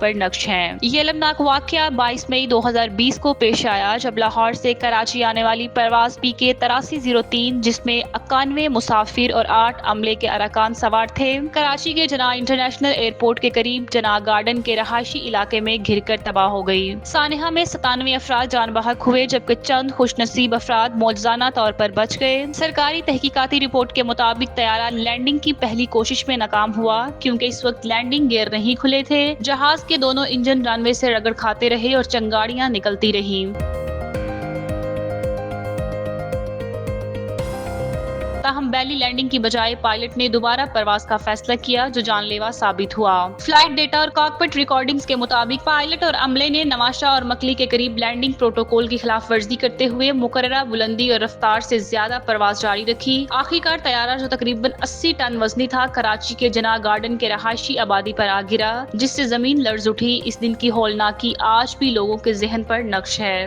پر نقش ہیں۔ یہ المناک واقعہ 22 مئی 2020 کو پیش آیا جب لاہور سے کراچی آنے والی پرواز PK 8303 جس میں 91 مسافر اور 8 عملے کے ارکان سوار تھے، کراچی کے جناح انٹرنیشنل ایئرپورٹ کے قریب جناح گارڈن کے رہائشی علاقے میں گر کر تباہ ہو گئی۔ سانحہ میں 97 افراد جان بحق ہوئے جبکہ چند خوش نصیب افراد معجزانہ طور پر بچ گئے۔ سرکاری تحقیقاتی رپورٹ کے مطابق طیارہ لینڈنگ کی پہلی کوشش میں ناکام ہوا کیونکہ اس وقت لینڈنگ گیئر نہیں کھلے تھے۔ جہاز کے دونوں انجن رن وے سے رگڑ کھاتے رہے اور چنگاڑیاں نکلتی رہیں۔ تاہم بیلی لینڈنگ کی بجائے پائلٹ نے دوبارہ پرواز کا فیصلہ کیا جو جان لیوا ثابت ہوا۔ فلائٹ ڈیٹا اور کاکپٹ ریکارڈنگز کے مطابق پائلٹ اور عملے نے نواشہ اور مکلی کے قریب لینڈنگ پروٹوکول کی خلاف ورزی کرتے ہوئے مقررہ بلندی اور رفتار سے زیادہ پرواز جاری رکھی۔ آخرکار طیارہ جو تقریباً 80 ٹن وزنی تھا کراچی کے جناح گارڈن کے رہائشی آبادی پر آ گرا جس سے زمین لرز اٹھی۔ اس دن کی ہولناکی آج بھی لوگوں کے ذہن پر نقش ہے۔